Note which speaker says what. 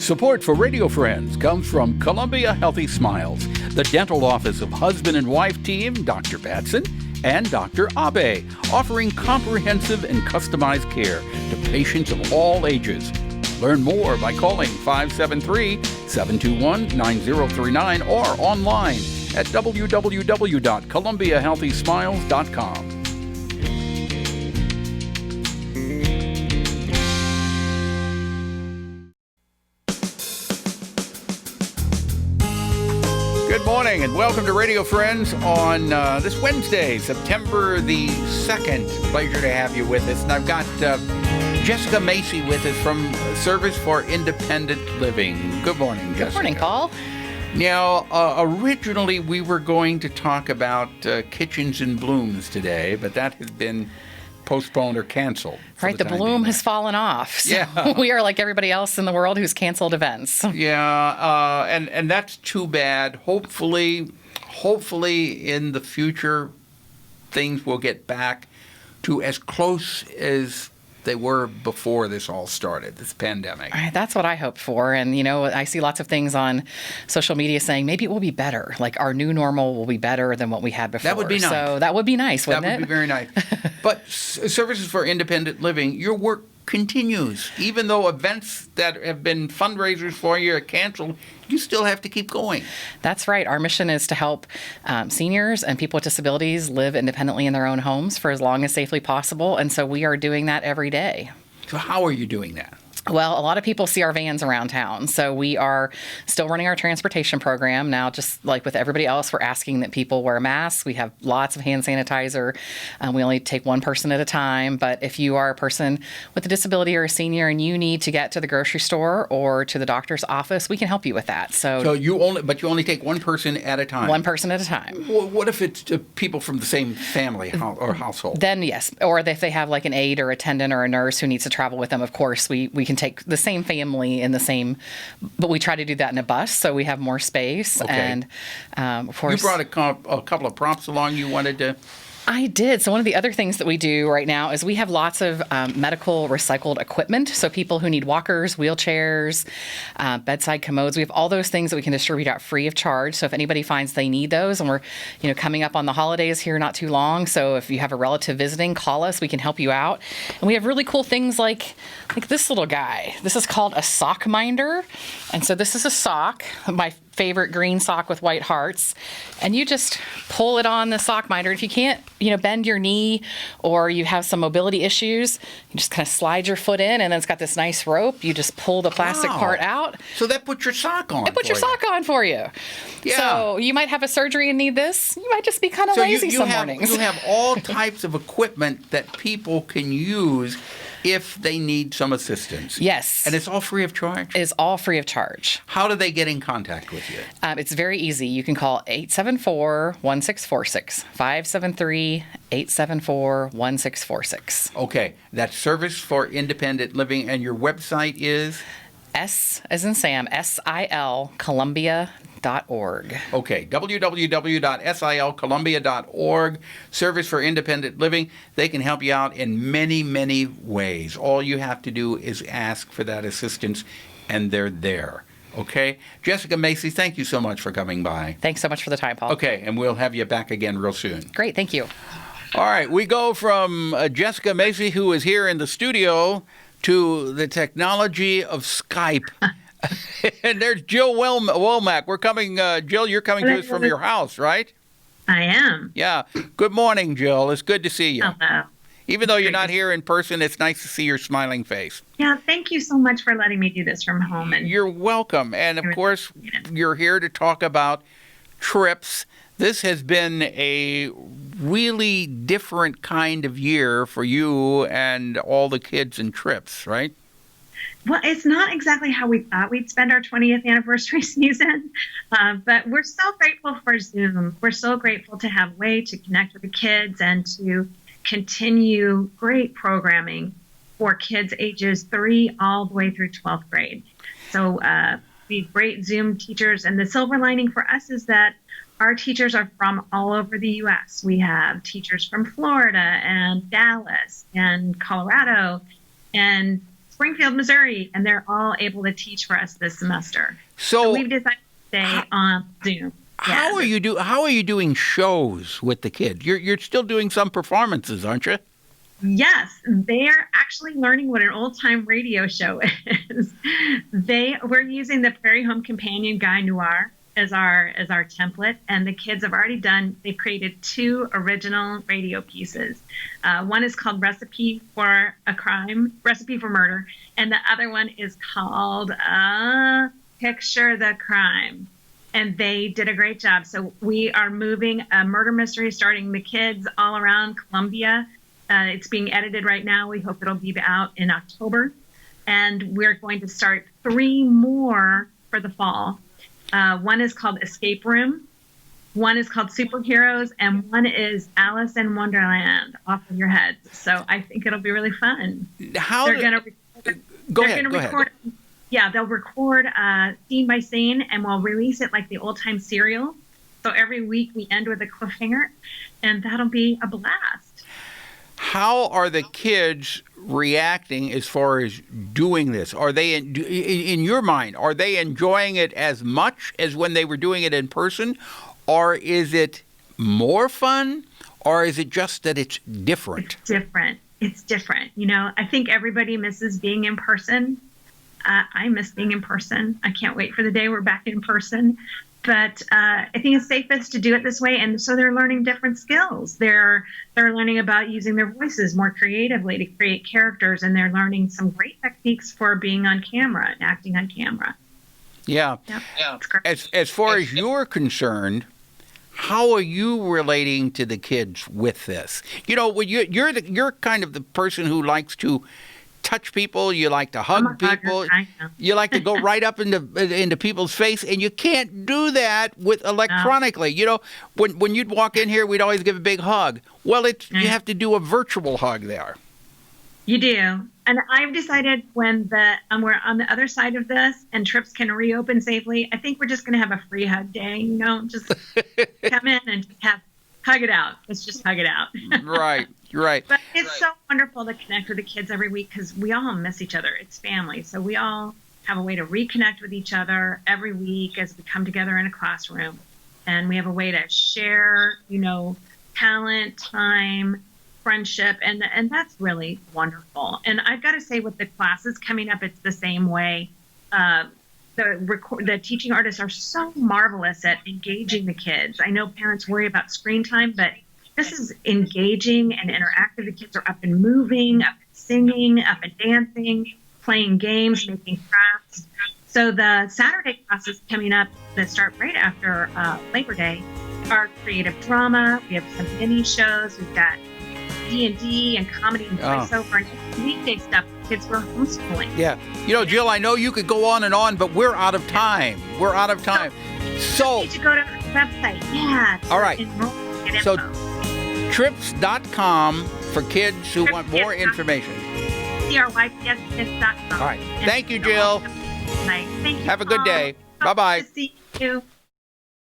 Speaker 1: Support for Radio Friends comes from Columbia Healthy Smiles, the dental office of husband and wife team, Dr. Batson and Dr. Abe, offering comprehensive and customized care to patients of all ages. Learn more by calling 573-721-9039 or online at www.columbiahealthysmiles.com. Good morning and welcome to Radio Friends on this Wednesday, September the 2nd. Pleasure to have you with us. And I've got Jessica Macy with us from Service for Independent Living. Good morning, Jessica.
Speaker 2: Good morning, Paul.
Speaker 1: Now, originally we were going to talk about kitchens and blooms today, but that has been postponed or canceled.
Speaker 2: Right, the bloom has fallen off. So
Speaker 1: yeah.
Speaker 2: We are like everybody else in the world who's canceled events.
Speaker 1: Yeah, and that's too bad. Hopefully in the future, things will get back to as close as they were before this all started, this pandemic.
Speaker 2: Right, that's what I hope for. And, you know, I see lots of things on social media saying maybe it will be better. Like our new normal will be better than what we had before.
Speaker 1: That would be nice.
Speaker 2: So that would be nice, wouldn't it?
Speaker 1: That would be very nice. But Services for Independent Living, your work continues. Even though events that have been fundraisers for you are canceled, you still have to keep going.
Speaker 2: That's right. Our mission is to help seniors and people with disabilities live independently in their own homes for as long as safely possible. And so we are doing that every day.
Speaker 1: So how are you doing that?
Speaker 2: Well, a lot of people see our vans around town. So we are still running our transportation program. Now, just like with everybody else, we're asking that people wear masks. We have lots of hand sanitizer. We only take one person at a time. But if you are a person with a disability or a senior and you need to get to the grocery store or to the doctor's office, we can help you with that. So
Speaker 1: you only take one person at a time?
Speaker 2: One person at a time.
Speaker 1: Well, what if it's people from the same family or household?
Speaker 2: Then, yes. Or if they have like an aide or attendant or a nurse who needs to travel with them, of course, we can take the same family in the same, but we try to do that in a bus so we have more space.
Speaker 1: Okay.
Speaker 2: And of course,
Speaker 1: you brought a couple of props along you wanted to.
Speaker 2: I did. So one of the other things that we do right now is we have lots of medical recycled equipment. So people who need walkers, wheelchairs, bedside commodes, we have all those things that we can distribute out free of charge. So if anybody finds they need those, and we're coming up on the holidays here not too long, so if you have a relative visiting, call us. We can help you out. And we have really cool things like this little guy. This is called a sock minder. And so this is a sock, my favorite green sock with white hearts, and you just pull it on the sock minder. If you can't, bend your knee or you have some mobility issues, you just kind of slide your foot in, and then it's got this nice rope. You just pull the plastic part out.
Speaker 1: So that puts your sock on.
Speaker 2: It puts your sock on for you.
Speaker 1: Yeah.
Speaker 2: So you might have a surgery and need this. You might just be kind of lazy some mornings.
Speaker 1: You have all types of equipment that people can use if they need some assistance.
Speaker 2: Yes.
Speaker 1: And it's all free of charge?
Speaker 2: It is all free of charge.
Speaker 1: How do they get in contact with you?
Speaker 2: It's very easy. You can call 874-1646, 573-874-1646.
Speaker 1: Okay. That's Service for Independent Living, and your website is?
Speaker 2: S as in Sam, SIL, Columbia.org.
Speaker 1: Okay, www.silcolumbia.org, Service for Independent Living. They can help you out in many, many ways. All you have to do is ask for that assistance, and they're there. Okay? Jessica Macy, thank you so much for coming by.
Speaker 2: Thanks so much for the time, Paul.
Speaker 1: Okay, and we'll have you back again real soon.
Speaker 2: Great, thank you.
Speaker 1: All right, we go from Jessica Macy, who is here in the studio, to the technology of Skype. And there's Jill Womack. Jill, you're coming to us from your house, right?
Speaker 3: I am.
Speaker 1: Yeah. Good morning, Jill. It's good to see you.
Speaker 3: Hello.
Speaker 1: Even though you're not here in person, it's nice to see your smiling face.
Speaker 3: Yeah, thank you so much for letting me do this from home. And
Speaker 1: you're welcome. And, of course, you're here to talk about TRYPS. This has been a really different kind of year for you and all the kids in TRYPS, right?
Speaker 3: Well, it's not exactly how we thought we'd spend our 20th anniversary season, but we're so grateful for Zoom. We're so grateful to have a way to connect with the kids and to continue great programming for kids ages 3 all the way through 12th grade. So we have great Zoom teachers, and the silver lining for us is that our teachers are from all over the U.S. We have teachers from Florida and Dallas and Colorado and Springfield, Missouri, and they're all able to teach for us this semester.
Speaker 1: So
Speaker 3: we've decided to stay on Zoom.
Speaker 1: How are you doing shows with the kids? You're still doing some performances, aren't you?
Speaker 3: Yes, they're actually learning what an old-time radio show is. We're using the Prairie Home Companion Guy Noir as our template, and the kids have already they've created 2 original radio pieces. One is called Recipe for Murder, and the other one is called Picture the Crime. And they did a great job. So we are moving a murder mystery starting the kids all around Columbia. It's being edited right now. We hope it'll be out in October. And we're going to start 3 more for the fall. One is called Escape Room. One is called Superheroes. And one is Alice in Wonderland, off of your heads. So I think it'll be really fun.
Speaker 1: Go ahead.
Speaker 3: Yeah, they'll record scene by scene, and we'll release it like the old-time serial. So every week we end with a cliffhanger, and that'll be a blast.
Speaker 1: How are the kids reacting as far as doing this? Are they, in your mind, are they enjoying it as much as when they were doing it in person? Or is it more fun? Or is it just that it's different?
Speaker 3: It's different. I think everybody misses being in person. I miss being in person. I can't wait for the day we're back in person. But I think it's safest to do it this way. And so they're learning different skills. They're learning about using their voices more creatively to create characters. And they're learning some great techniques for being on camera and acting on camera.
Speaker 1: Yeah.
Speaker 3: It's great.
Speaker 1: As far as you're concerned, how are you relating to the kids with this? When you're kind of the person who likes to touch people, you like to hug people, you like to go right up into people's face, and you can't do that with electronically.
Speaker 3: No.
Speaker 1: When you'd walk in here, we'd always give a big hug. Well, you have to do a virtual hug there.
Speaker 3: You do. And I've decided when we're on the other side of this and TRYPS can reopen safely, I think we're just going to have a free hug day, just come in and hug it out. Let's just hug it out.
Speaker 1: Right.
Speaker 3: But it's so wonderful to connect with the kids every week because we all miss each other. It's family. So we all have a way to reconnect with each other every week as we come together in a classroom. And we have a way to share, talent, time, friendship. And that's really wonderful. And I've got to say with the classes coming up, it's the same way. The teaching artists are so marvelous at engaging the kids. I know parents worry about screen time, but this is engaging and interactive. The kids are up and moving, up and singing, up and dancing, playing games, making crafts. So the Saturday classes coming up that start right after Labor Day are creative drama. We have some mini shows. We've got D&D and comedy and voiceover and weekday stuff. Kids were homeschooling.
Speaker 1: Yeah. Jill, I know you could go on, but we're out of time. So
Speaker 3: you need to go to the website. Yeah.
Speaker 1: All right.
Speaker 3: Enroll, get info.
Speaker 1: So TRYPS.com for kids who want more information.
Speaker 3: TRYPS.com.
Speaker 1: All right. Thank you, Jill.
Speaker 3: Thank you.
Speaker 1: Have a good day.
Speaker 3: Hope
Speaker 1: Bye-bye.
Speaker 3: to see you.